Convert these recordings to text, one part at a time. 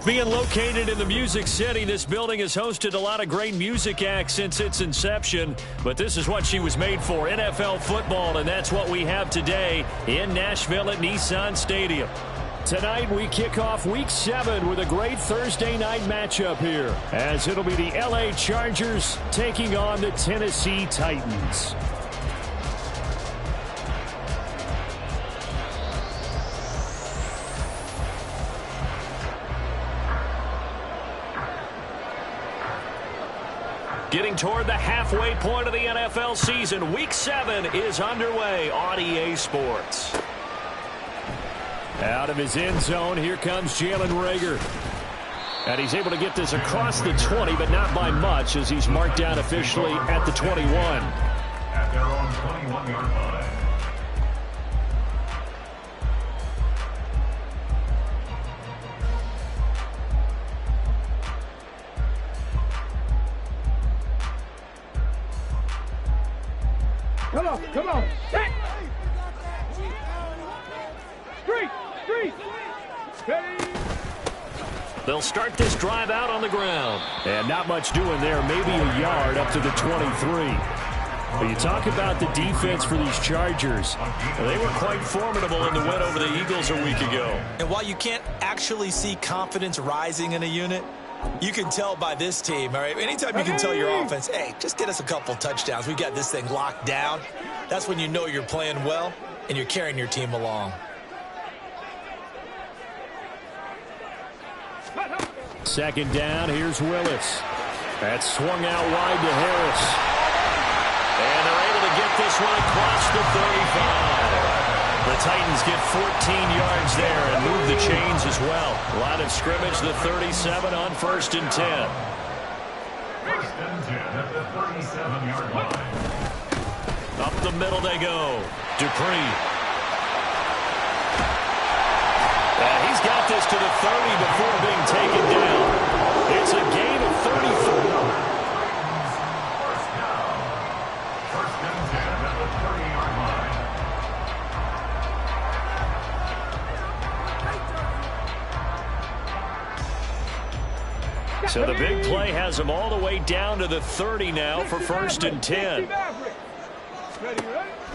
Being located in the Music City, this building has hosted a lot of great music acts since its inception, but this is what she was made for, NFL football, and that's what we have today in Nashville at Nissan Stadium. Tonight, we kick off Week 7 with a great Thursday night matchup here, as it'll be the L.A. Chargers taking on the Tennessee Titans. Getting toward the halfway point of the NFL season, Week 7 is underway on EA Sports. Out of his end zone, here comes Jalen Reagor. And he's able to get this across the 20, but not by much, as he's marked down officially at the 21. At their own 21-yard line. Come on, set! Street! Ready! They'll start this drive out on the ground. And not much doing there, maybe a yard up to the 23. But you talk about the defense for these Chargers. They were quite formidable in the win over the Eagles a week ago. And while you can't actually see confidence rising in a unit, you can tell by this team, all right? Anytime you can tell your offense, hey, just get us a couple touchdowns. We've got this thing locked down. That's when you know you're playing well and you're carrying your team along. Second down, here's Willis. That's swung out wide to Harris. And they're able to get this one across the 35. The Titans get 14 yards there and move the chains as well. Line of scrimmage, the 37 on 1st and 10. 1st and 10 at the 37-yard line. Up the middle they go. Dupree. And he's got this to the 30 before being taken down. It's a gain of 34. First down. 1st and 10 at the 30-yard line. So the big play has them all the way down to the 30 now for 1st and 10.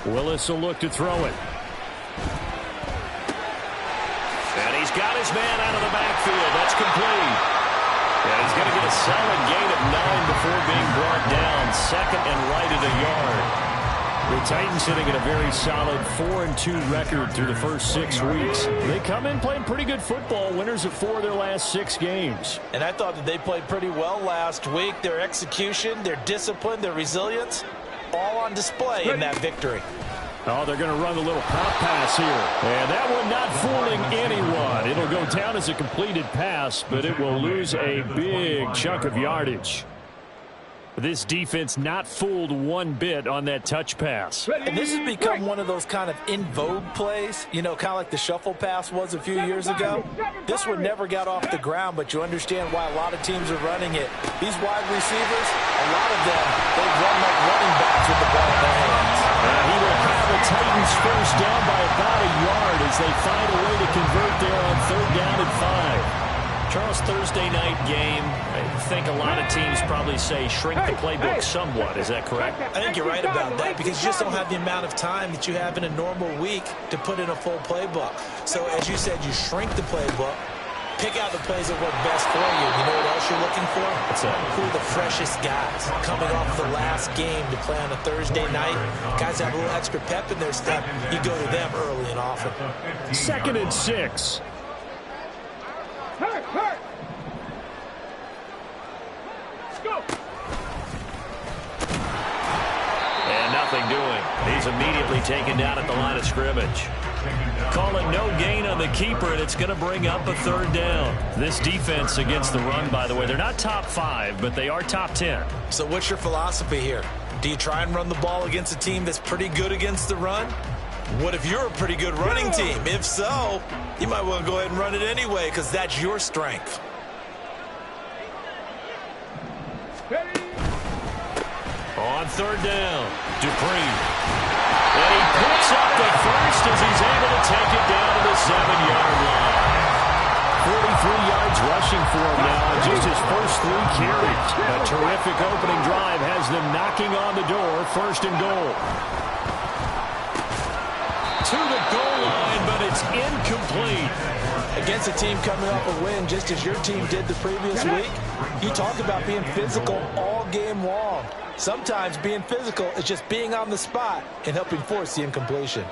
Willis will look to throw it. And he's got his man out of the backfield. That's complete. And he's going to get a solid gain of 9 before being brought down. Second and right at a yard. The Titans sitting at a very solid 4-2 record through the first 6 weeks. They come in playing pretty good football, winners of 4 of their last 6 games. And I thought that they played pretty well last week. Their execution, their discipline, their resilience, all on display in that victory. Oh, they're going to run a little pop pass here. And that one not fooling anyone. It'll go down as a completed pass, but it will lose a big chunk of yardage. This defense not fooled one bit on that touch pass. And this has become one of those kind of in vogue plays, you know, kind of like the shuffle pass was a few years ago. This one never got off the ground, but you understand why a lot of teams are running it. These wide receivers, a lot of them, they run like running backs with the ball in their hands. He will have the Titans first down by about a yard as they find a way to convert there on 3rd down and 5. Charles, Thursday night game, I think a lot of teams probably say shrink the playbook somewhat. Is that correct? I think you're right about that because you just don't have the amount of time that you have in a normal week to put in a full playbook. So as you said, you shrink the playbook, pick out the plays that work best for you. You know what else you're looking for? What's that? Who are the freshest guys coming off the last game to play on a Thursday night? Guys have a little extra pep in their step. You go to them early and often. 2nd and 6. Hurt! Go! And nothing doing. He's immediately taken down at the line of scrimmage. Calling no gain on the keeper, and it's going to bring up a 3rd down. This defense against the run, by the way, they're not top 5, but they are top 10. So what's your philosophy here? Do you try and run the ball against a team that's pretty good against the run? What if you're a pretty good running team? If so, you might want to go ahead and run it anyway because that's your strength. On 3rd down, Dupree. And he picks up the first as he's able to take it down to the 7-yard line. 43 yards rushing for him now on just his first 3 carries. A terrific opening drive has them knocking on the door, 1st and goal. To the goal line, but it's incomplete. Against a team coming off a win, just as your team did the previous week, you talk about being physical all game long. Sometimes being physical is just being on the spot and helping force the incompletion.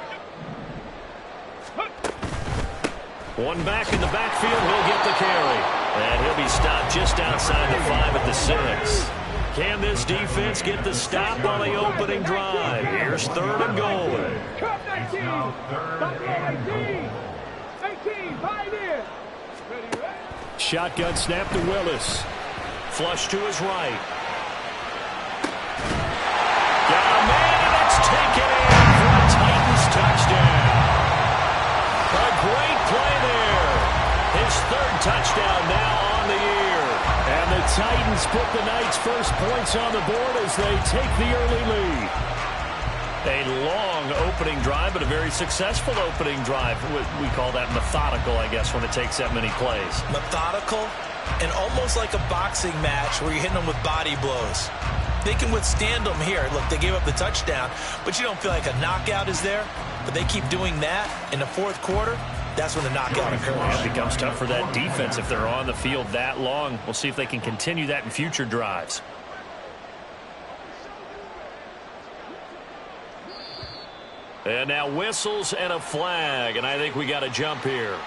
One back in the backfield, he'll get the carry. And he'll be stopped just outside the 5 at the 6. Can this defense get the stop on the opening drive? Here's 3rd and goal. Cut 19. Stop 18. 18. 5 in. Ready, ready. Shotgun snap to Willis. Flush to his right. Got a man, and it's taken in for a Titans touchdown. A great play there. His 3rd touchdown now on the year. And the Titans put the Knights' first points on the board as they take the early lead. A long opening drive, but a very successful opening drive. We call that methodical, I guess, when it takes that many plays. Methodical and almost like a boxing match where you're hitting them with body blows. They can withstand them here. Look, they gave up the touchdown, but you don't feel like a knockout is there. But they keep doing that in the 4th quarter. That's when the knockout occurs. It becomes tough for that defense if they're on the field that long. We'll see if they can continue that in future drives. And now whistles and a flag, and I think we got a jump here.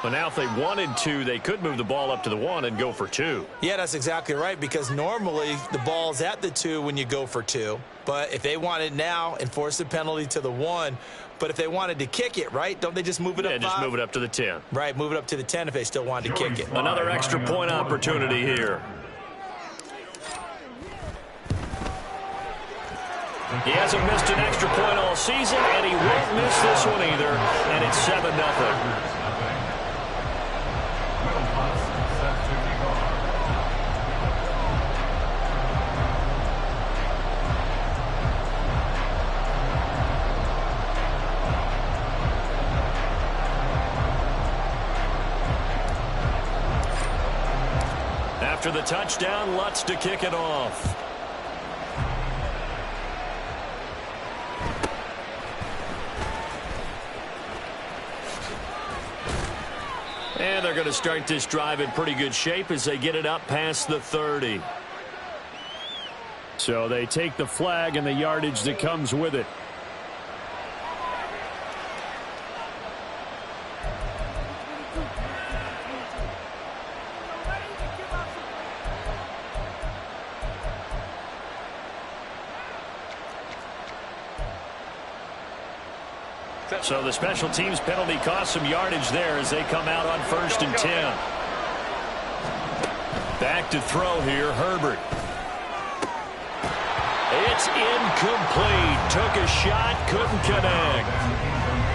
But now if they wanted to, they could move the ball up to the 1 and go for 2. Yeah, that's exactly right, because normally the ball's at the 2 when you go for 2. But if they want it now, enforce the penalty to the 1. But if they wanted to kick it, right, don't they just move it up 5? Yeah, just move it up to the 10. Right, move it up to the 10 if they still wanted to kick it. Another extra point opportunity here. He hasn't missed an extra point all season, and he won't miss this one either. And it's 7-0. After the touchdown, Lutz to kick it off. And they're going to start this drive in pretty good shape as they get it up past the 30. So they take the flag and the yardage that comes with it. So the special teams penalty cost some yardage there as they come out on 1st and 10. Back to throw here, Herbert. It's incomplete. Took a shot, couldn't connect.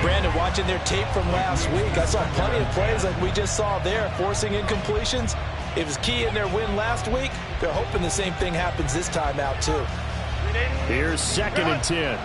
Brandon, watching their tape from last week, I saw plenty of plays like we just saw there, forcing incompletions. It was key in their win last week. They're hoping the same thing happens this time out, too. Here's 2nd and 10.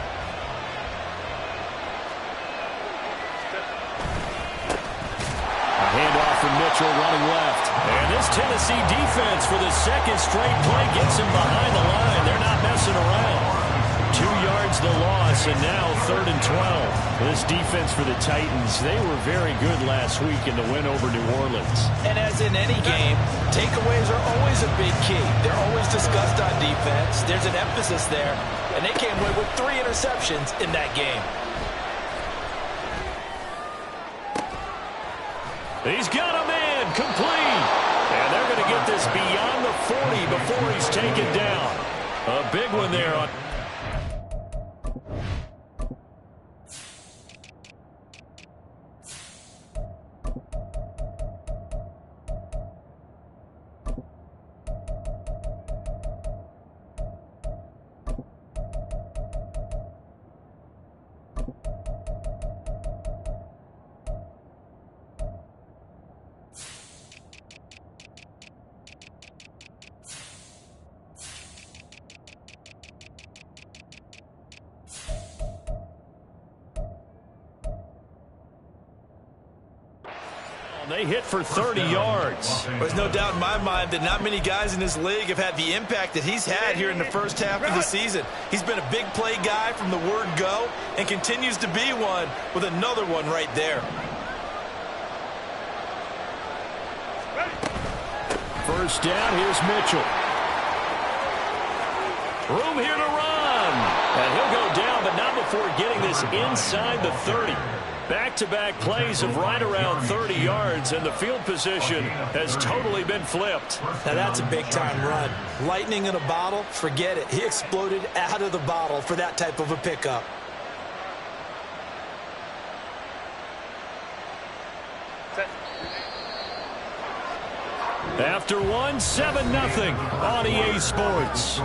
Handoff from Mitchell running left. And this Tennessee defense for the 2nd straight play gets him behind the line. They're not messing around. 2 yards the loss, and now 3rd and 12. This defense for the Titans, they were very good last week in the win over New Orleans. And as in any game, takeaways are always a big key. They're always discussed on defense. There's an emphasis there, and they came away with 3 interceptions in that game. He's got a man complete. And they're going to get this beyond the 40 before he's taken down. A big one there on. They hit for 30 yards. There's no doubt in my mind that not many guys in this league have had the impact that he's had here in the first half of the season. He's been a big play guy from the word go and continues to be one with another one right there. First down, here's Mitchell. Room here to run. And he'll go down, but not before getting this inside the 30. Back-to-back plays of right around 30 yards, and the field position has totally been flipped. Now that's a big-time run. Lightning in a bottle, forget it. He exploded out of the bottle for that type of a pickup. After one, 7-0 on EA Sports.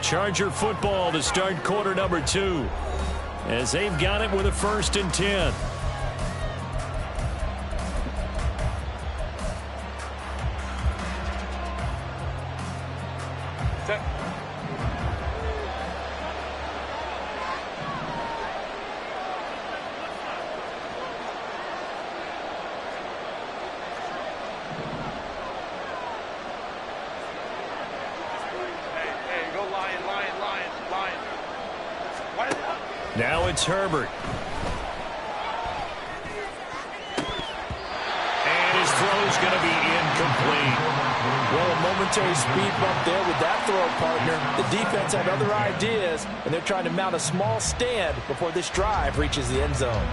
Charger football to start quarter number 2 as they've got it with a 1st and 10. Now it's Herbert. And his throw's going to be incomplete. Well, a momentary speed bump there with that throw, partner. The defense had other ideas, and they're trying to mount a small stand before this drive reaches the end zone.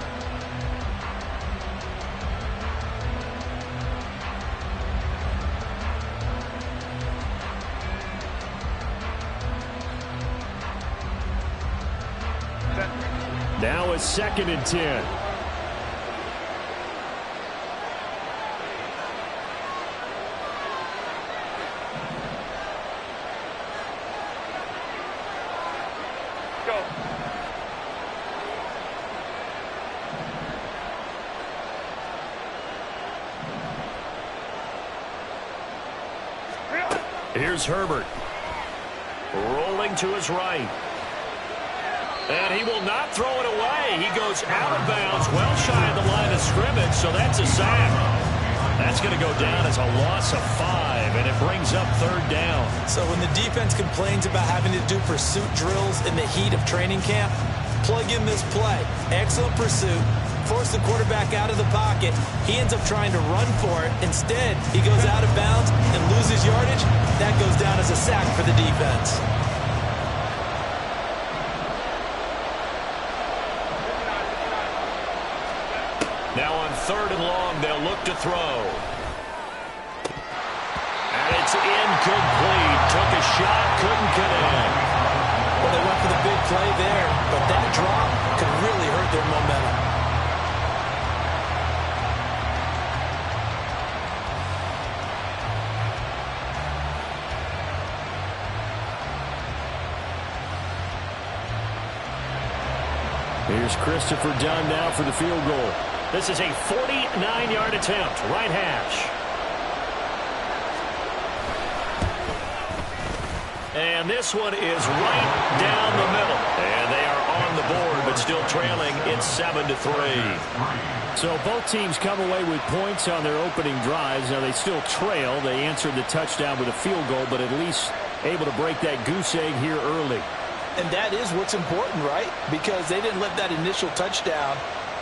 Now it's 2nd and 10. Go. Here's Herbert. Rolling to his right. And he will not throw it away. He goes out of bounds, well shy of the line of scrimmage, so that's a sack. That's going to go down as a loss of 5, and it brings up 3rd down. So when the defense complains about having to do pursuit drills in the heat of training camp, plug in this play. Excellent pursuit. Force the quarterback out of the pocket. He ends up trying to run for it. Instead, he goes out of bounds and loses yardage. That goes down as a sack for the defense. Now on 3rd and long, they'll look to throw. And it's incomplete. Took a shot, couldn't connect. Well, they went for the big play there, but that drop could really hurt their momentum. Here's Christopher Dunn now for the field goal. This is a 49-yard attempt, right hash. And this one is right down the middle. And they are on the board, but still trailing. It's 7-3. So both teams come away with points on their opening drives. Now they still trail. They answered the touchdown with a field goal, but at least able to break that goose egg here early. And that is what's important, right? Because they didn't let that initial touchdown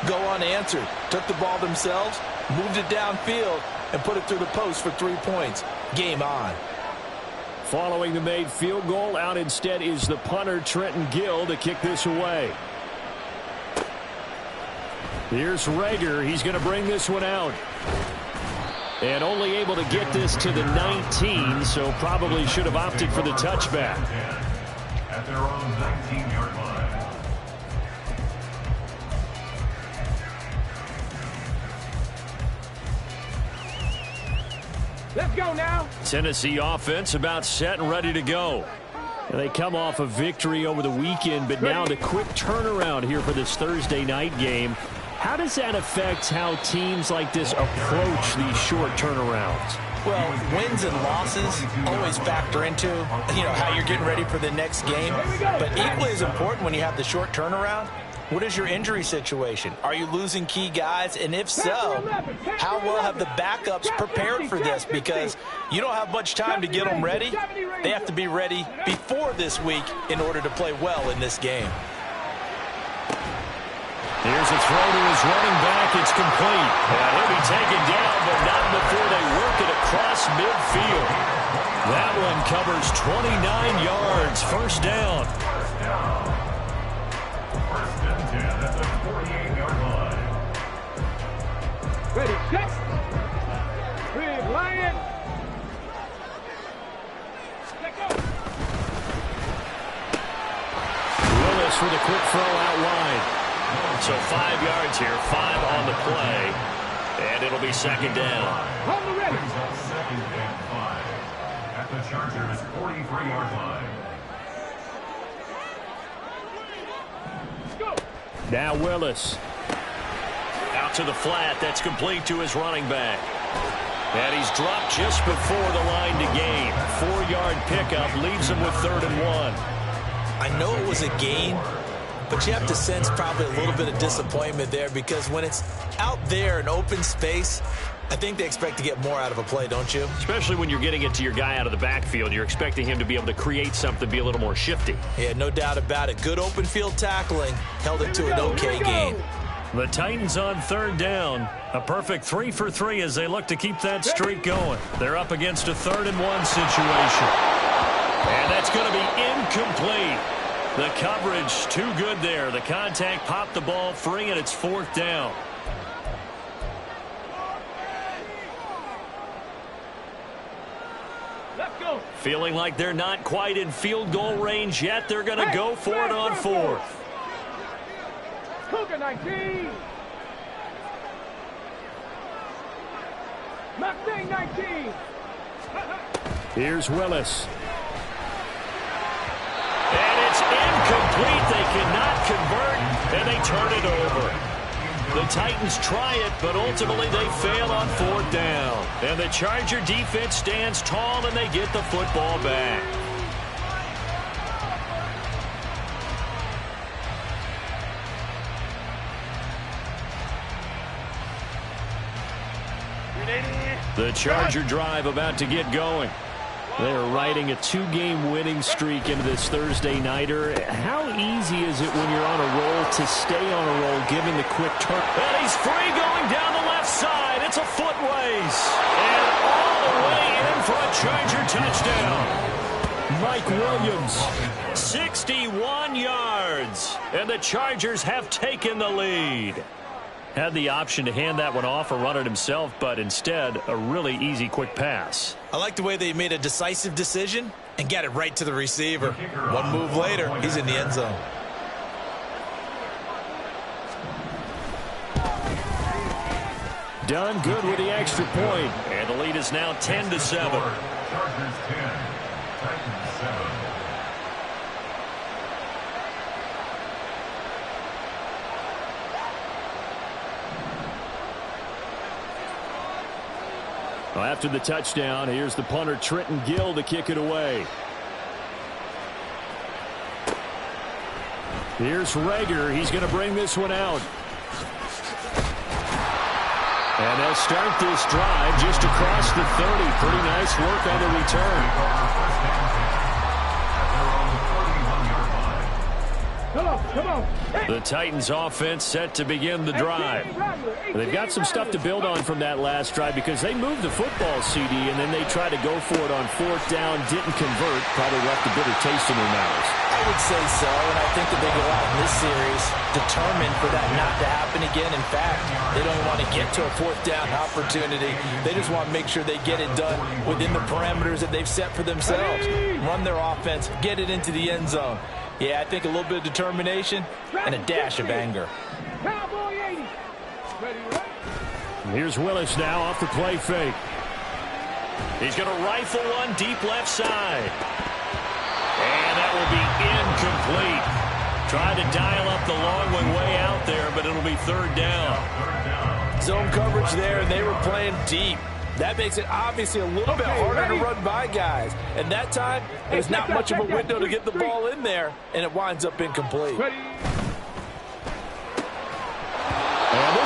go unanswered. Took the ball themselves, moved it downfield, and put it through the post for 3 points. Game on. Following the made field goal, out instead is the punter, Trenton Gill, to kick this away. Here's Rager. He's going to bring this one out. And only able to get this to the 19, so probably should have opted for the touchback. At their own 19-yard line. Let's go now. Tennessee offense about set and ready to go. And they come off a victory over the weekend, but now the quick turnaround here for this Thursday night game. How does that affect how teams like this approach these short turnarounds? Well, wins and losses always factor into, how you're getting ready for the next game. But equally as important when you have the short turnaround What is your injury situation? Are you losing key guys? And if so, how well have the backups prepared for this? Because you don't have much time to get them ready. They have to be ready before this week in order to play well in this game. Here's a throw to his running back. It's complete. And he'll be taken down, but not before they work it across midfield. That one covers 29 yards. First down. First and 10 at the 48-yard line. Ready, set. Big Lion. Let go. Willis with a quick throw out wide. So 5 yards here, 5 on the play. And it'll be second down. On the ready. Brings up second and 5 at the Chargers' 43-yard line. Go. Now Willis. Out to the flat. That's complete to his running back. And he's dropped just before the line to gain. 4-yard pickup leaves him with 3rd and 1. I know it was a gain, but you have to sense probably a little bit of disappointment there because when it's out there in open space, I think they expect to get more out of a play, don't you? Especially when you're getting it to your guy out of the backfield. You're expecting him to be able to create something, be a little more shifty. Yeah, no doubt about it. Good open field tackling held it to an okay gain. The Titans on 3rd down. A perfect 3 for 3 as they look to keep that streak going. They're up against a 3rd and 1 situation. And that's going to be incomplete. The coverage too good there. The contact popped the ball free, and it's 4th down. Let's go. Feeling like they're not quite in field goal range yet. They're going to go for it on 4th. Cougar 19. Mustang 19. Here's Willis. And it's incomplete. They cannot convert, and they turn it over. The Titans try it, but ultimately they fail on 4th down. And the Charger defense stands tall, and they get the football back. The Charger drive about to get going. They're riding a 2-game winning streak into this Thursday nighter. How easy is it when you're on a roll to stay on a roll given the quick turn? And he's free going down the left side. It's a foot race. And all the way in for a Charger touchdown. Mike Williams, 61 yards. And the Chargers have taken the lead. Had the option to hand that one off or run it himself, but instead, a really easy quick pass. I like the way they made a decisive decision and got it right to the receiver. One move later, he's in the end zone. Done good with the extra point. And the lead is now 10-7. Chargers 10, Titans 7. Well, after the touchdown, here's the punter Trenton Gill to kick it away. Here's Rager. He's going to bring this one out. And they'll start this drive just across the 30. Pretty nice work on the return. Come on, come on. The Titans offense set to begin the drive. They've got some stuff to build on from that last drive because they moved the football, CD, and then they tried to go for it on 4th down, didn't convert, probably left a bitter taste in their mouths. I would say so, and I think that they go out in this series determined for that not to happen again. In fact, they don't want to get to a 4th down opportunity. They just want to make sure they get it done within the parameters that they've set for themselves. Run their offense, get it into the end zone. Yeah, I think a little bit of determination and a dash of anger. Cowboy 80. Ready, right? Here's Willis now off the play fake. He's going to rifle one deep left side. And that will be incomplete. Tried to dial up the long one way out there, but it'll be 3rd down. Zone coverage there, and they were playing deep. That makes it obviously a little bit harder to run by guys. And that time, there's not much of a window to get the ball in there, and it winds up incomplete. Ready.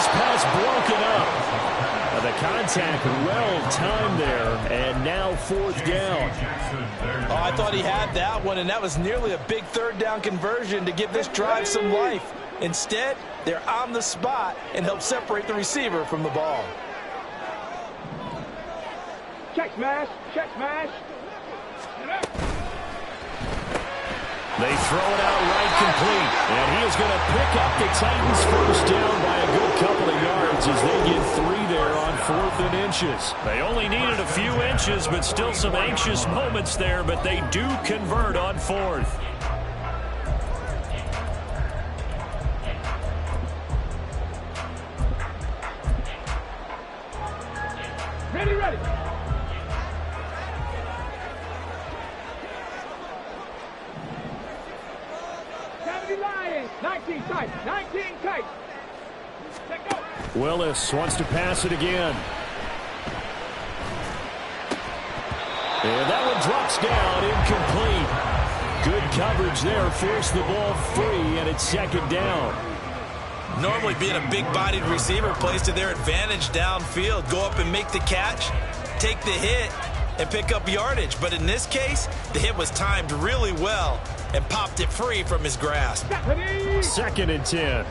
this pass broken up. The contact well-timed there, and now fourth down. Oh, I thought he had that one, and that was nearly a big third down conversion to give this drive some life. Instead, they're on the spot and help separate the receiver from the ball. Check smash. Check smash. They throw it out right complete, and he is going to pick up the Titans' first down by a good couple of yards as they get 3 there on 4th and inches. They only needed a few inches, but still some anxious moments there, but they do convert on 4th. Ready, ready. Lions. 19 tight. 19 tight. Let go. Willis wants to pass it again. And that one drops down, incomplete. Good coverage there, forced the ball free, and it's 2nd down. Normally being a big-bodied receiver plays to their advantage downfield. Go up and make the catch, take the hit, and pick up yardage. But in this case, the hit was timed really well and popped it free from his grasp. 2nd and 10.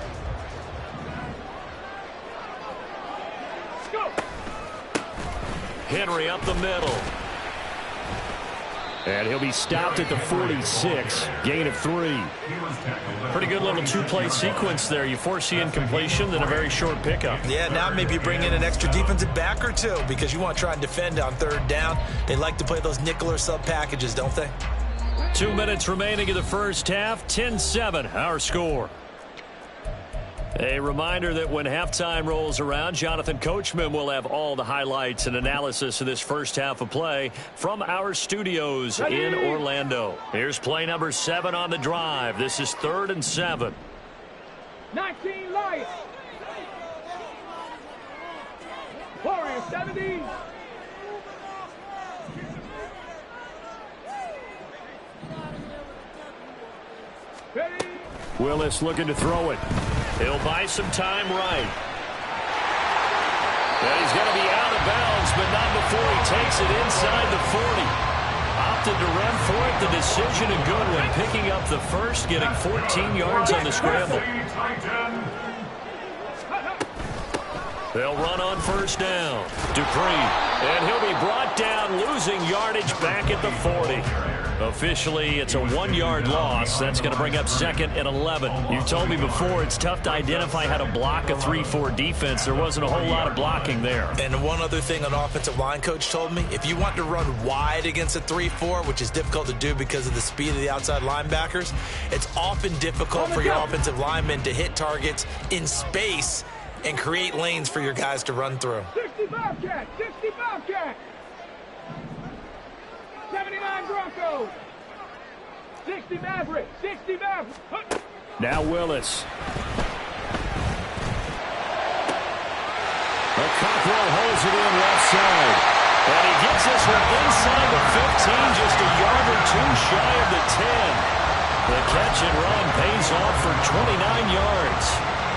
Go. Henry up the middle. And he'll be stopped at the 46. Gain of 3. Pretty good little 2-play sequence there. You force the incompletion, then a very short pickup. Yeah, now maybe you bring in an extra defensive back or two because you want to try and defend on 3rd down. They like to play those nickel or sub packages, don't they? 2 minutes remaining in the first half. 10-7, our score. A reminder that when halftime rolls around, Jonathan Coachman will have all the highlights and analysis of this first half of play from our studios in Orlando. Here's play number 7 on the drive. This is 3rd and 7. 19 Lions. Warriors 70. Ready. Willis looking to throw it. He'll buy some time right. And he's going to be out of bounds, but not before he takes it inside the 40. Opted to run for it. The decision a good one. Picking up the first, getting 14 yards on the scramble. They'll run on first down. Dupree. And he'll be brought down, losing yardage back at the 40. Officially, it's a 1-yard loss. That's going to bring up 2nd and 11. You told me before it's tough to identify how to block a 3-4 defense. There wasn't a whole lot of blocking there. And one other thing an offensive line coach told me, if you want to run wide against a 3-4, which is difficult to do because of the speed of the outside linebackers, it's often difficult for your offensive linemen to hit targets in space and create lanes for your guys to run through. 65 cat. 65 cat. 79 Broncos. 60 Maverick. 60 Maverick. Now Willis. Cockrell holds it in left side. And he gets this one inside the 15, just a yard or 2 shy of the 10. The catch and run pays off for 29 yards.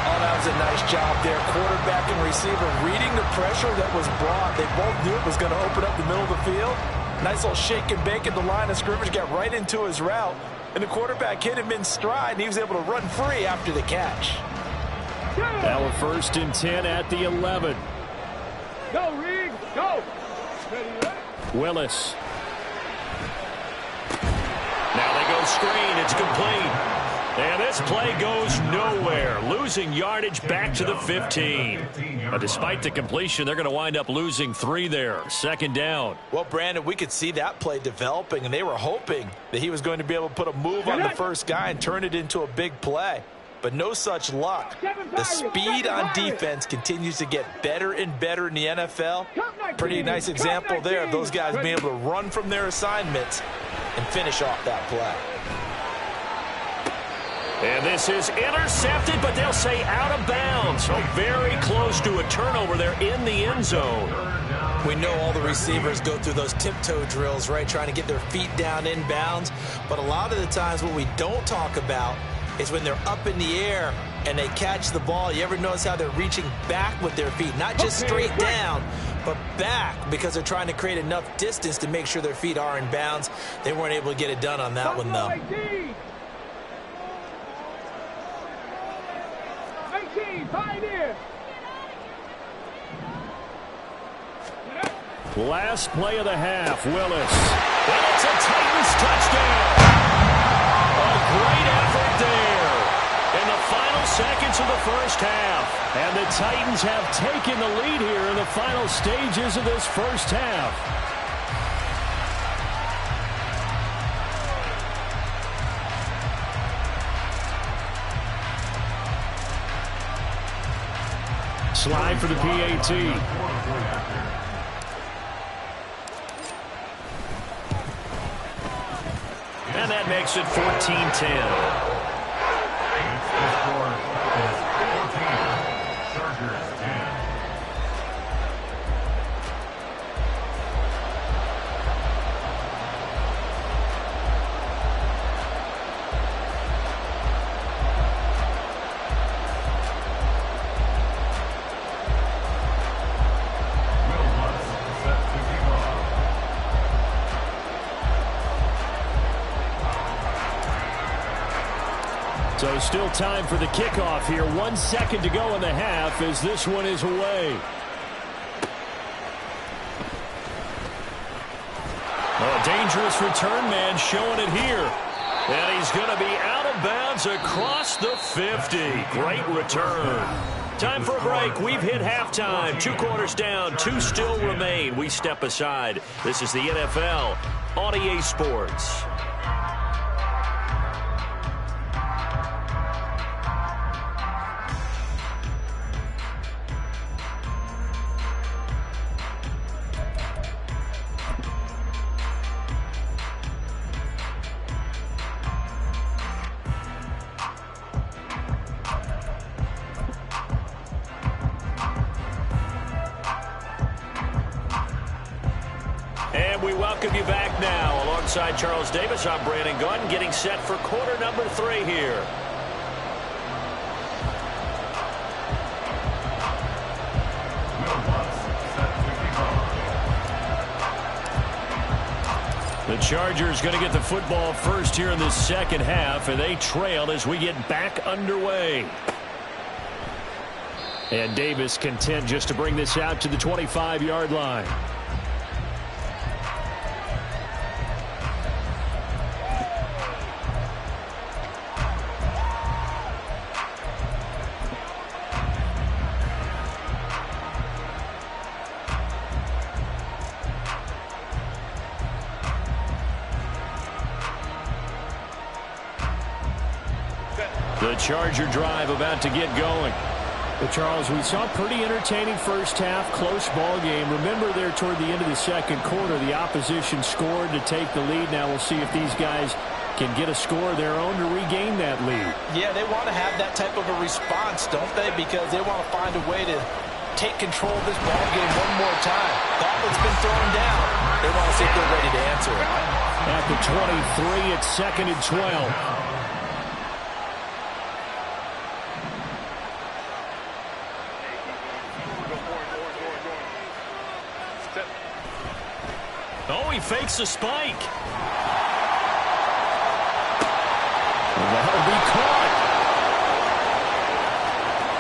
Oh, that was a nice job there. Quarterback and receiver reading the pressure that was brought. They both knew it was going to open up the middle of the field. Nice little shake and bake at the line of scrimmage, got right into his route. And the quarterback hit him in stride, and he was able to run free after the catch. Now a 1st and 10 at the 11. Go, Reed. Go. Ready. Willis. Now they go screen. It's complete. And this play goes nowhere. Losing yardage back to the 15. Despite the completion, they're going to wind up losing 3 there. 2nd down. Well, Brandon, we could see that play developing, and they were hoping that he was going to be able to put a move on the first guy and turn it into a big play. But no such luck. The speed on defense continues to get better and better in the NFL. Pretty nice example there of those guys being able to run from their assignments and finish off that play. And this is intercepted, but they'll say out of bounds. So very close to a turnover there in the end zone. We know all the receivers go through those tiptoe drills, right, trying to get their feet down inbounds. But a lot of the times what we don't talk about is when they're up in the air and they catch the ball, you ever notice how they're reaching back with their feet? Not just straight down, but back, because they're trying to create enough distance to make sure their feet are in bounds. They weren't able to get it done on that one, though. 18, Pioneer. Last play of the half, Willis. And it's a Titans touchdown. A great effort there in the final seconds of the first half. And the Titans have taken the lead here in the final stages of this first half. Slide for the PAT. And that makes it 14-10. So still time for the kickoff here. 1 second to go in the half as this one is away. A dangerous return man showing it here. And he's going to be out of bounds across the 50. Great return. Time for a break. We've hit halftime. 2 quarters down. 2 still remain. We step aside. This is the NFL on EA Sports. And we welcome you back now. Alongside Charles Davis, I'm Brandon Gaudin, getting set for quarter number 3 here. The Chargers going to get the football first here in the second half, and they trail as we get back underway. And Davis content just to bring this out to the 25-yard line. The Charger drive about to get going. But Charles, we saw a pretty entertaining first half, close ball game. Remember there toward the end of the second quarter, the opposition scored to take the lead. Now we'll see if these guys can get a score of their own to regain that lead. Yeah, they want to have that type of a response, don't they? Because they want to find a way to take control of this ball game one more time. Gauntlet's been thrown down. They want to see if they're ready to answer it. At the 23, it's 2nd and 12. Oh, he fakes a spike. That'll be caught.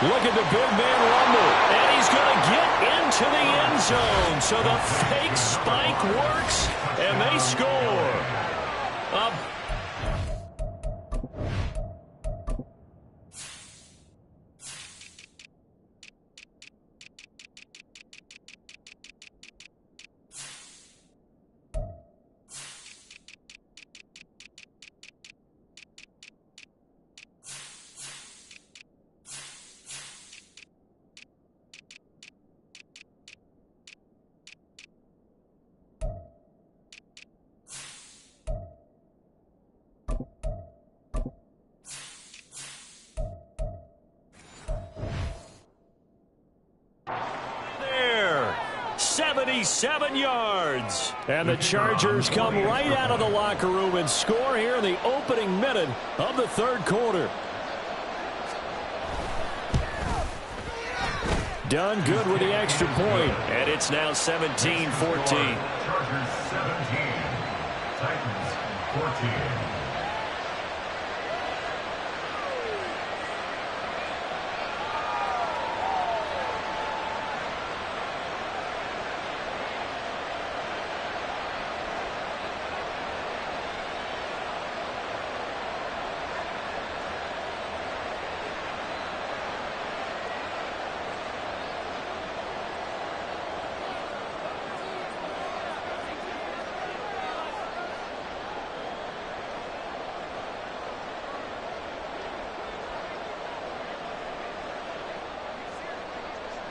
Look at the big man rumble. And he's going to get into the end zone. So the fake spike works, and they score. There, 77 yards. And the Chargers come right out of the locker room and score here in the opening minute of the third quarter. Done good with the extra point. And it's now 17-14. Chargers 17. Titans 14.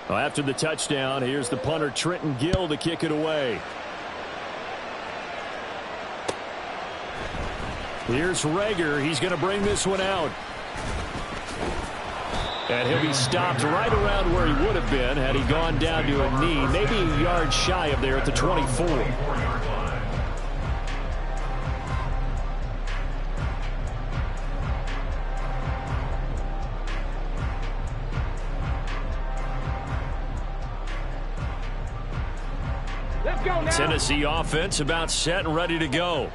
Well, after the touchdown, here's the punter Trenton Gill to kick it away. Here's Reagor. He's going to bring this one out. And he'll be stopped right around where he would have been had he gone down to a knee, maybe a yard shy of there at the 24. Tennessee offense about set and ready to go.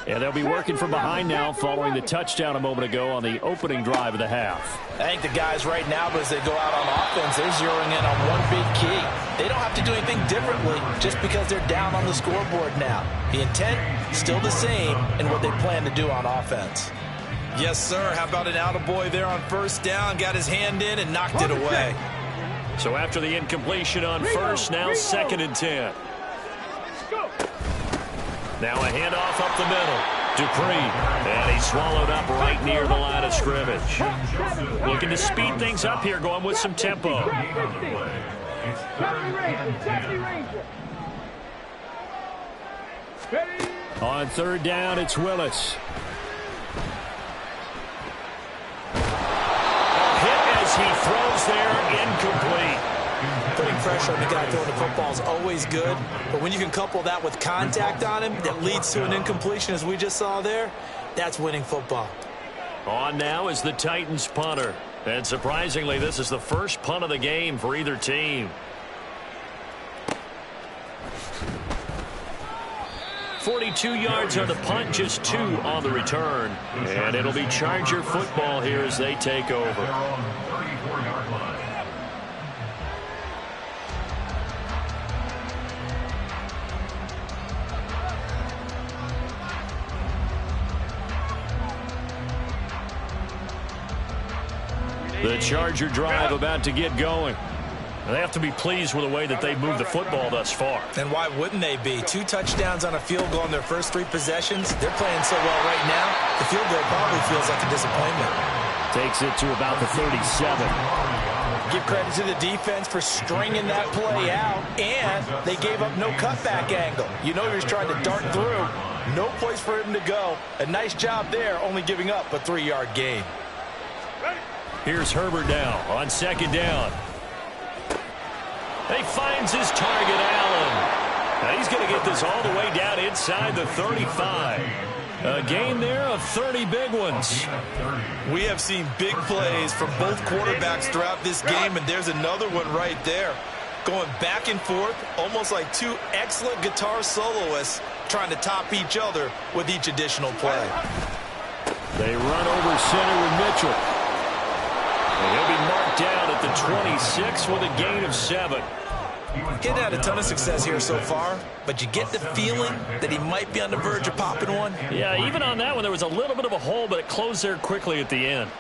And they'll be working from behind now following the touchdown a moment ago on the opening drive of the half. I think the guys right now, as they go out on offense, they're zeroing in on one big key. They don't have to do anything differently just because they're down on the scoreboard now. The intent, still the same in what they plan to do on offense. Yes, sir. How about an attaboy there on first down? Got his hand in and knocked it away. So after the incompletion on first, now 2nd and 10. Now a handoff up the middle. Dupree. And he's swallowed up right near the line of scrimmage. Looking to speed things up here, going with some tempo. On third down, it's Willis. Hit as he throws there, incomplete. Putting pressure on the guy throwing the football is always good, but when you can couple that with contact on him that leads to an incompletion, as we just saw there, that's winning football. On now is the Titans punter. And surprisingly, this is the first punt of the game for either team. 42 yards on the punt, just 2 on the return. And it'll be Charger football here as they take over. The Charger drive about to get going. They have to be pleased with the way that they've moved the football thus far. And why wouldn't they be? 2 touchdowns on a field goal in their first 3 possessions. They're playing so well right now, the field goal probably feels like a disappointment. Takes it to about the 37. Give credit to the defense for stringing that play out, and they gave up no cutback angle. You know he was trying to dart through. No place for him to go. A nice job there, only giving up a 3-yard gain. Here's Herbert now on 2nd down. He finds his target, Allen. Now he's going to get this all the way down inside the 35. A gain there of 30 big ones. We have seen big plays from both quarterbacks throughout this game, and there's another one right there. Going back and forth, almost like 2 excellent guitar soloists trying to top each other with each additional play. They run over center with Mitchell. And he'll be marked down at the 26 with a gain of 7. He'd had a ton of success here so far, but you get the feeling that he might be on the verge of popping one. Yeah, even on that one, there was a little bit of a hole, but it closed there quickly at the end.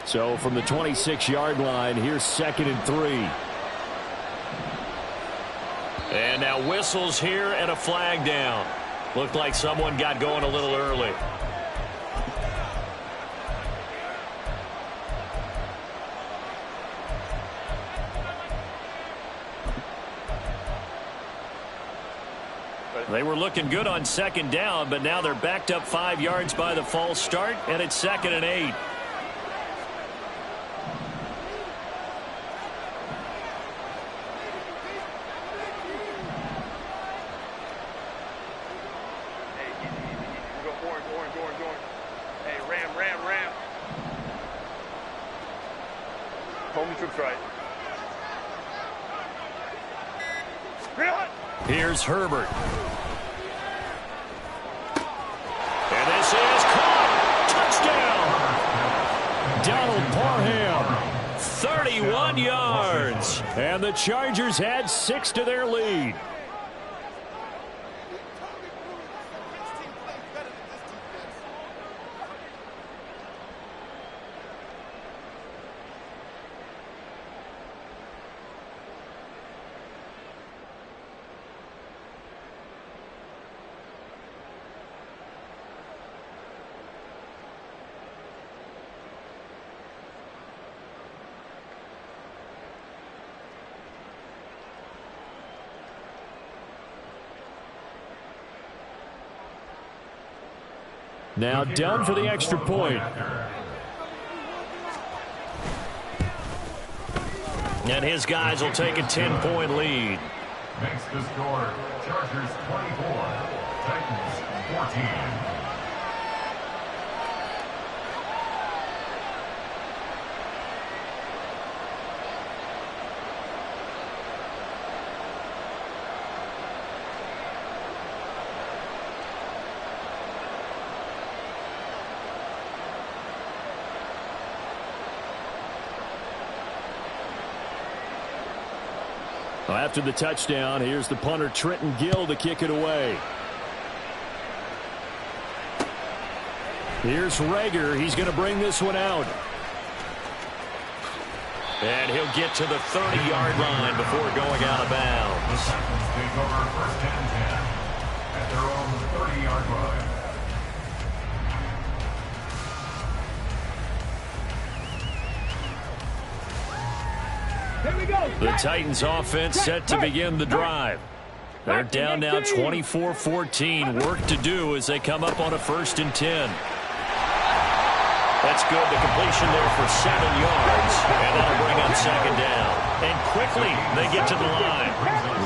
So from the 26-yard line, here's 2nd and 3. And now whistles here and a flag down. Looked like someone got going a little early. They were looking good on 2nd down, but now they're backed up 5 yards by the false start, and it's 2nd and 8. Home trips right. Here's Herbert. And this is caught. Touchdown. Donald Parham. 31 yards. And the Chargers add 6 to their lead. Now down for the extra point. And his guys will take a 10-point lead. Makes the score Chargers 24, Titans 14. After the touchdown, here's the punter Trenton Gill to kick it away. Here's Rager. He's going to bring this one out. And he'll get to the 30-yard line before going out of bounds. The Titans take over first and 10 at their own 30-yard line. The Titans offense set to begin the drive. They're down now 24-14. Work to do as they come up on a 1st and 10. That's good. The completion there for 7 yards. And that'll bring up 2nd down. And quickly they get to the line.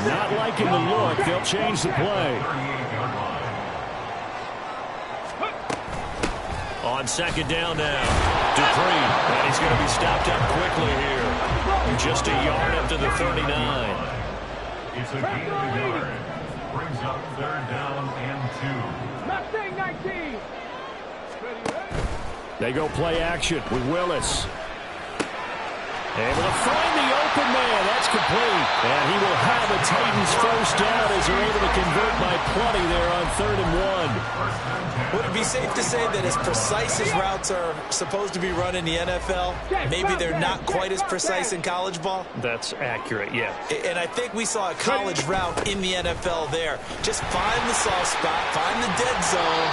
Not liking the look. They'll change the play. On 2nd down now. Dupree. And he's going to be stopped up quickly here. Just a yard up to the 39. It's a gain of a yard. Brings up 3rd down and 2. Mustang 19. They go play action with Willis. Able to find the open man. That's complete. And he will have a Titans 1st down as they're able to convert by plenty there on 3rd and 1. Would it be safe to say that as precise as routes are supposed to be run in the NFL, maybe they're not quite as precise in college ball? That's accurate, yeah. And I think we saw a college route in the NFL there. Just find the soft spot, find the dead zone,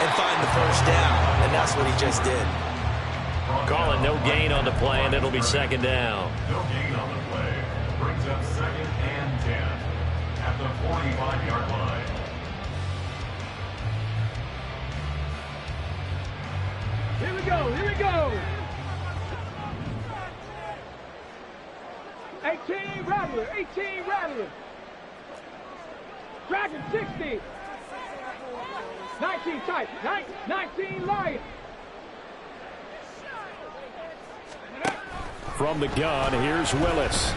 and find the 1st down. And that's what he just did. Calling no gain on the play, and it'll be 2nd down. No gain on the play. Brings up 2nd and 10 at the 45-yard line. Here we go, here we go. 18 Rattler, 18 Rattler. Dragon 60. 19 tight, 19 Lion. From the gun, here's Willis.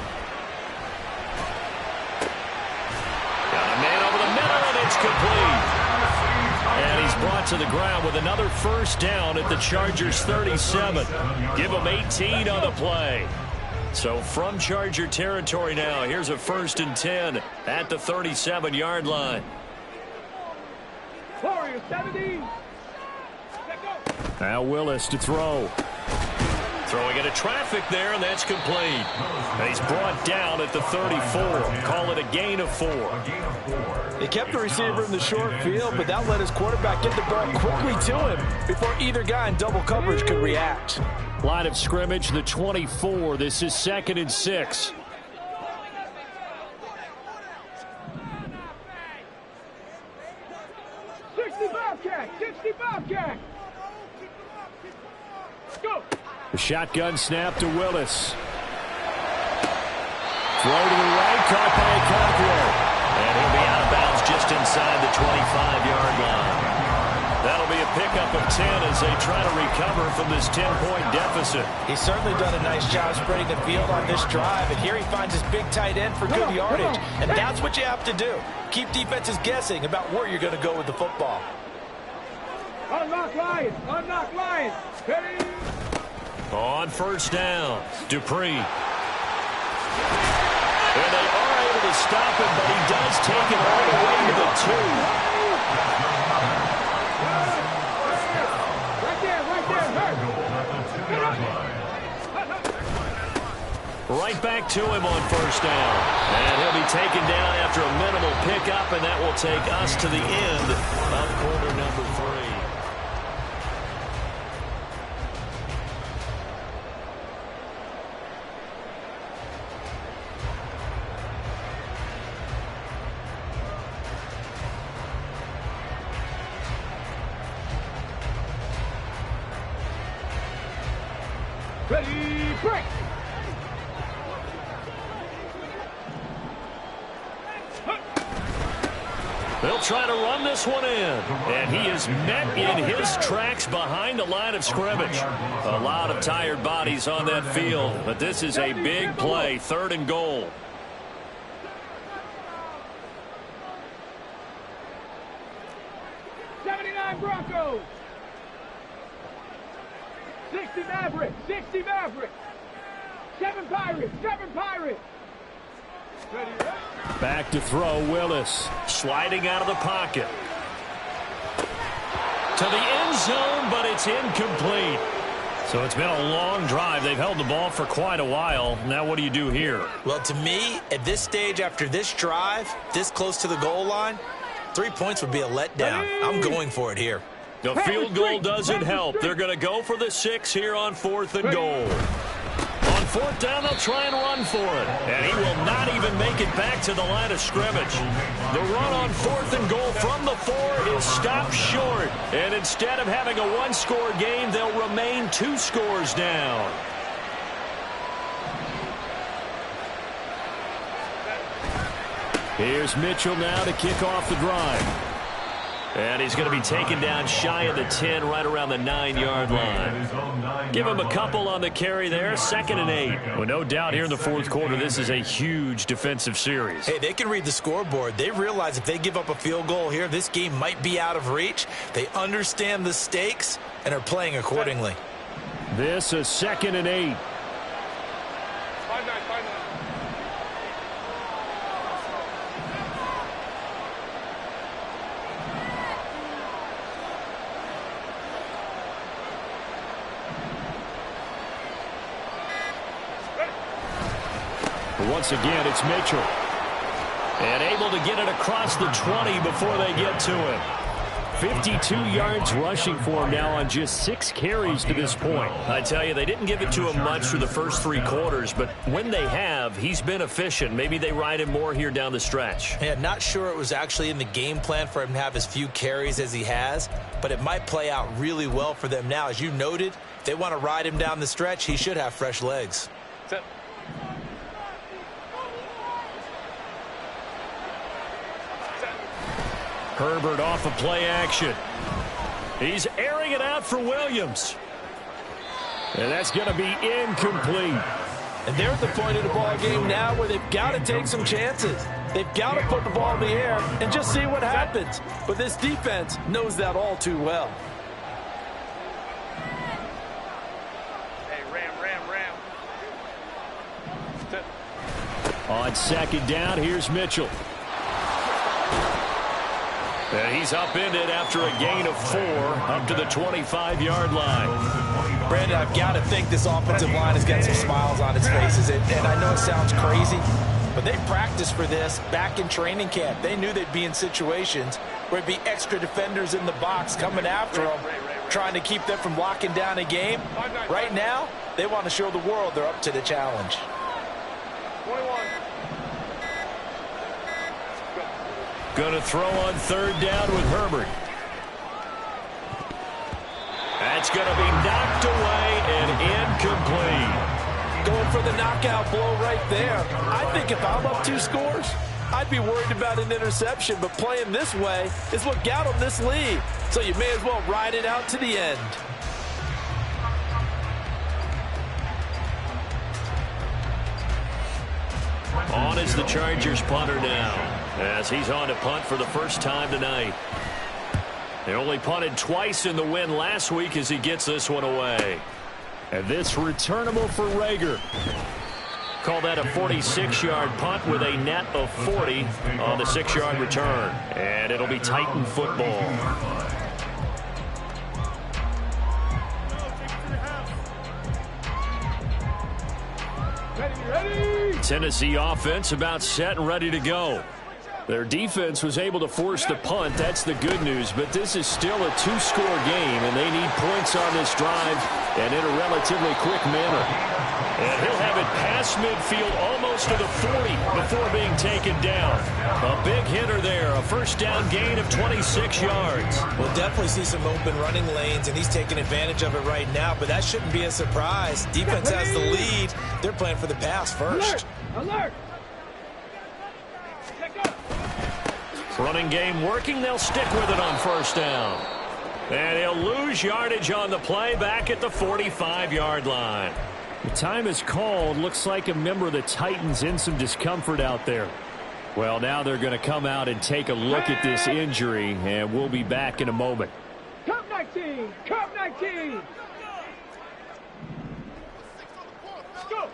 Got a man over the middle, and it's complete. And he's brought to the ground with another 1st down at the Chargers 37. Give him 18 on the play. So from Charger territory now, here's a 1st and 10 at the 37-yard line. Warriors 70. Now Willis to throw. Throwing into traffic there, and that's complete. And he's brought down at the 34. Call it a gain of 4. They kept the receiver in the short field, but that let his quarterback get the ball quickly to him before either guy in double coverage could react. Line of scrimmage, the 24. This is 2nd and 6. The shotgun snap to Willis. Throw to the right, caught by Okonkwo. And he'll be out of bounds just inside the 25-yard line. That'll be a pickup of 10 as they try to recover from this 10-point deficit. He's certainly done a nice job spreading the field on this drive, and here he finds his big tight end for good yardage, and that's what you have to do. Keep defenses guessing about where you're going to go with the football. Unlock Lions. Unlock Lions. Ready? On first down, Dupree. And they are able to stop him, but he does take it all the way to the 2. Right back to him on first down. And he'll be taken down after a minimal pickup, and that will take us to the end of quarter number 3. Ready, break! They'll try to run this one in. And he is met in his tracks behind the line of scrimmage. A lot of tired bodies on that field, but this is a big play, 3rd and goal. Broncos. 60 Mavericks. 60 Mavericks. 7 Pirates. 7 Pirates. Ready, right? Back to throw, Willis. Sliding out of the pocket. To the end zone, but it's incomplete. So it's been a long drive. They've held the ball for quite a while. Now what do you do here? Well, to me, at this stage, after this drive, this close to the goal line, 3 points would be a letdown. I'm going for it here. The field goal doesn't help. They're going to go for the 6 here on 4th and goal. On 4th down, they'll try and run for it. And he will not even make it back to the line of scrimmage. The run on 4th and goal from the 4 is stopped short. And instead of having a one-score game, they'll remain 2 scores down. Here's Mitchell now to kick off the drive. And he's going to be taken down shy of the 10, right around the 9-yard line. Give him a couple on the carry there, 2nd and 8. Well, no doubt here in the 4th quarter, this is a huge defensive series. Hey, they can read the scoreboard. They realize if they give up a field goal here, this game might be out of reach. They understand the stakes and are playing accordingly. This is 2nd and 8. 5-9, 5-9. Once again, it's Mitchell. And able to get it across the 20 before they get to him. 52 yards rushing for him now on just 6 carries to this point. I tell you, they didn't give it to him much through the first 3 quarters, but when they have, he's been efficient. Maybe they ride him more here down the stretch. Yeah, not sure it was actually in the game plan for him to have as few carries as he has, but it might play out really well for them now. As you noted, if they want to ride him down the stretch, he should have fresh legs. Set. Herbert off of play action. He's airing it out for Williams. And that's going to be incomplete. And they're at the point of the ball game now where they've got to take some chances. They've got to put the ball in the air and just see what happens. But this defense knows that all too well. Hey, ram. Set. On 2nd down, here's Mitchell. And he's upended after a gain of 4 up to the 25-yard line. Brandon, I've got to think this offensive line has got some smiles on its faces. And I know it sounds crazy, but they practiced for this back in training camp. They knew they'd be in situations where it'd be extra defenders in the box coming after them, trying to keep them from locking down a game. Right now, they want to show the world they're up to the challenge. 21. Going to throw on 3rd down with Herbert. That's going to be knocked away and incomplete. Going for the knockout blow right there. I think if I'm up 2 scores, I'd be worried about an interception, but playing this way is what got them this lead. So you may as well ride it out to the end. On is the Chargers punter now, as he's on to punt for the first time tonight. They only punted twice in the win last week as he gets this one away. And this returnable for Reagor. Call that a 46-yard punt with a net of 40 on the 6-yard return. And it'll be Titan football. Ready. Tennessee offense about set and ready to go. Their defense was able to force the punt. That's the good news. But this is still a two-score game, and they need points on this drive and in a relatively quick manner. And he'll have it past midfield almost to the 40 before being taken down. A big hitter there, a first down gain of 26 yards. We'll definitely see some open running lanes, and he's taking advantage of it right now, but that shouldn't be a surprise. Defense has the lead. They're playing for the pass first. Alert! Running game working. They'll stick with it on first down. And he'll lose yardage on the play back at the 45-yard line. The time is called. Looks like a member of the Titans in some discomfort out there. Well, now they're going to come out and take a look at this injury, and we'll be back in a moment. Cup 19! Cup 19! Go!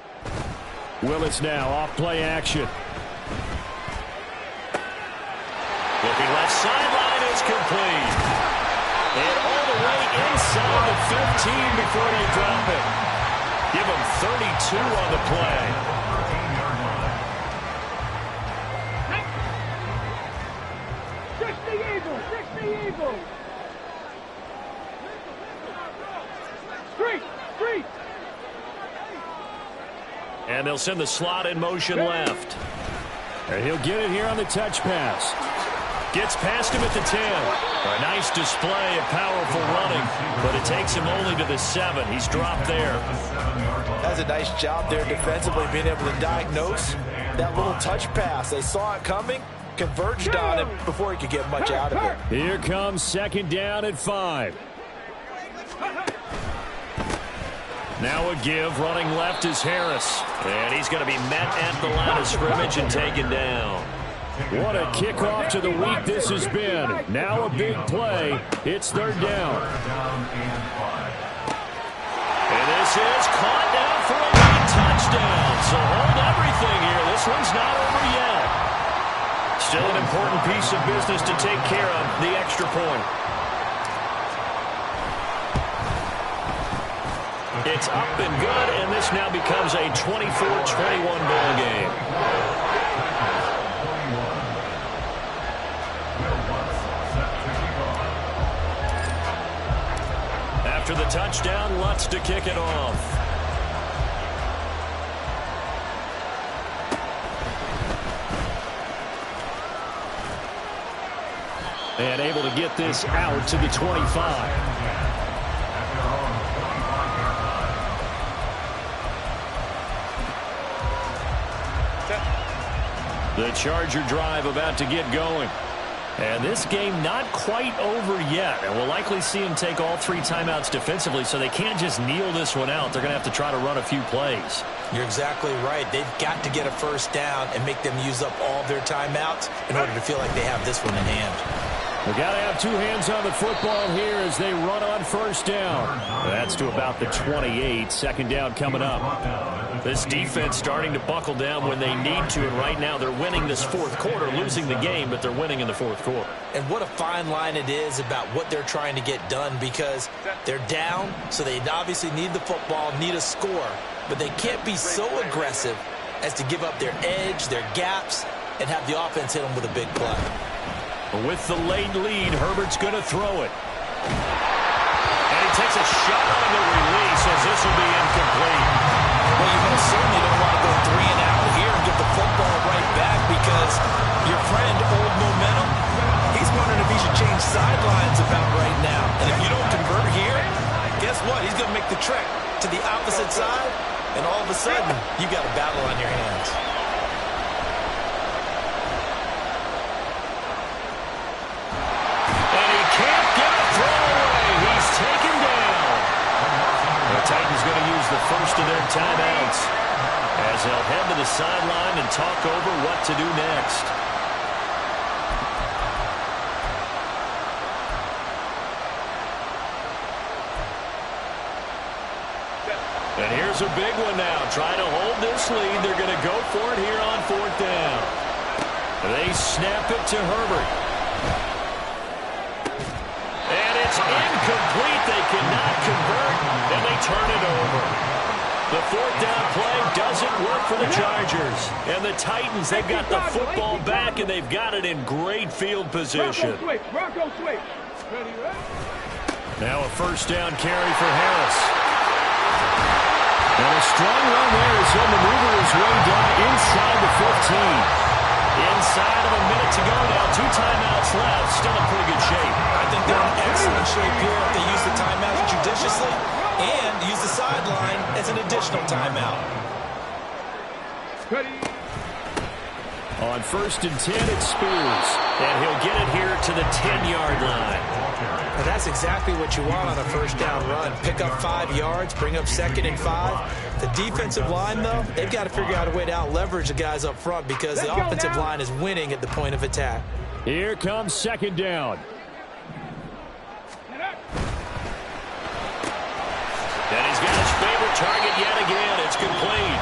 Willis now off play action. Looking left sideline is complete. And all the way inside the 15 before they drop it. Give them 32 on the play. Fix the Eagle! Fix the Eagle! Street! And they'll send the slot in motion left. And he'll get it here on the touch pass. Gets past him at the 10. A nice display of powerful running, but it takes him only to the 7. He's dropped there. That's a nice job there defensively, being able to diagnose that little touch pass. They saw it coming, converged on it before he could get much out of it. Here comes second down at 5. Now a give, running left is Harris. And he's going to be met at the line of scrimmage and taken down. What a kickoff to the week this has been. Now a big play. It's third down. And this is caught down for a late touchdown. So hold everything here. This one's not over yet. Still an important piece of business to take care of, the extra point. It's up and good, and this now becomes a 24-21 ball game. After the touchdown, Lutz to kick it off. And able to get this out to the 25. The Charger drive about to get going. And this game not quite over yet. And we'll likely see him take all 3 timeouts defensively, so they can't just kneel this one out. They're going to have to try to run a few plays. You're exactly right. They've got to get a first down and make them use up all their timeouts in order to feel like they have this one in hand. We've got to have 2 hands on the football here as they run on first down. That's to about the 28. Second down coming up. This defense starting to buckle down when they need to, and right now they're winning this fourth quarter, losing the game, but they're winning in the fourth quarter. And what a fine line it is about what they're trying to get done, because they're down, so they obviously need the football, need a score, but they can't be so aggressive as to give up their edge, their gaps, and have the offense hit them with a big play. With the late lead, Herbert's going to throw it. And he takes a shot on the release as this will be incomplete. Well, you most certainly don't want to go 3 and out here and get the football right back, because your friend, Old Momentum, he's wondering if he should change sidelines about right now. And if you don't convert here, guess what? He's going to make the trek to the opposite side, and all of a sudden, you got a battle on your hands. first of their timeouts as they'll head to the sideline and talk over what to do next. And here's a big one now. Trying to hold this lead. They're going to go for it here on 4th down. They snap it to Herbert. And it's incomplete. They cannot convert, and they turn it over. The 4th down play doesn't work for the Chargers. And the Titans, they've got the football back, and they've got it in great field position. Bronco switch. Now a 1st down carry for Harris. And a strong run there as he'll maneuver his way down inside the 15. Inside of a minute to go now. 2 timeouts left. Still in pretty good shape. I think they're in excellent shape here if they use the timeouts judiciously and use the sideline as an additional timeout. On 1st and 10, it's Spears. And he'll get it here to the 10-yard line. And that's exactly what you want on a 1st down run. Pick up 5 yards, bring up 2nd and 5. The defensive line, though, they've got to figure out a way to out-leverage the guys up front because the offensive line is winning at the point of attack. Here comes 2nd down. And he's got his favorite target yet again. It's complete.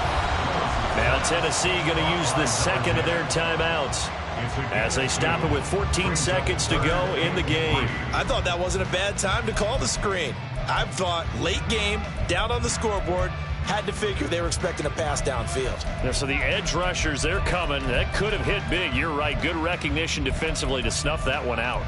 Now Tennessee going to use the 2nd of their timeouts as they stop it with 14 seconds to go in the game. I thought that wasn't a bad time to call the screen. I thought late game, down on the scoreboard, had to figure they were expecting a pass downfield. Yeah, so the edge rushers, they're coming. That could have hit big. You're right. Good recognition defensively to snuff that one out.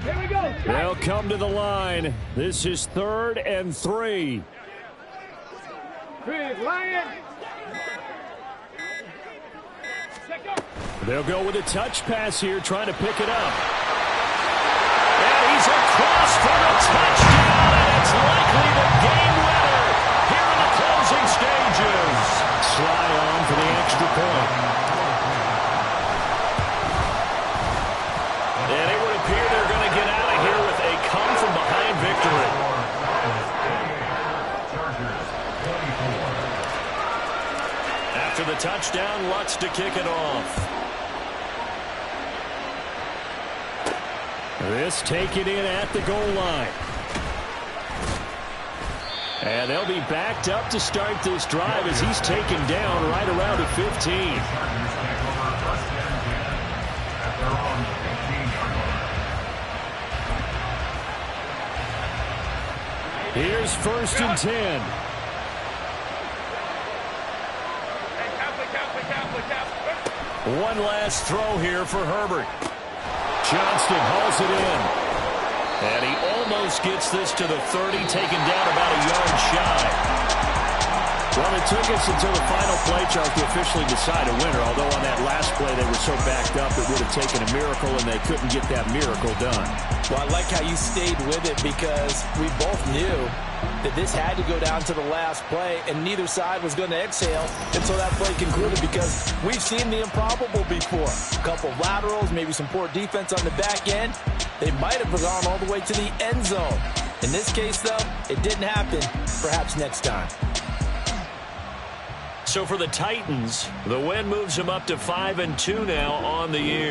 Here we go. They'll come to the line. This is 3rd and 3. Lion. They'll go with a touch pass here, trying to pick it up. And he's across for the touchdown, and it's likely the game winner here in the closing stages. Sly on for the extra point. And it would appear they're going to get out of here with a come-from-behind victory. After the touchdown, Lutz to kick it off. This taken in at the goal line. And they'll be backed up to start this drive as he's taken down right around the 15. Here's 1st and 10. One last throw here for Herbert. Johnston hauls it in. And he almost gets this to the 30, taken down about a yard shy. Well, it took us until the final play chart to officially decide a winner, although on that last play they were so backed up it would have taken a miracle, and they couldn't get that miracle done. Well, I like how you stayed with it because we both knew that this had to go down to the last play, and neither side was going to exhale until that play concluded because we've seen the improbable before. A couple of laterals, maybe some poor defense on the back end. They might have gone all the way to the end zone. In this case, though, it didn't happen. Perhaps next time. So for the Titans, the win moves them up to 5-2 now on the year.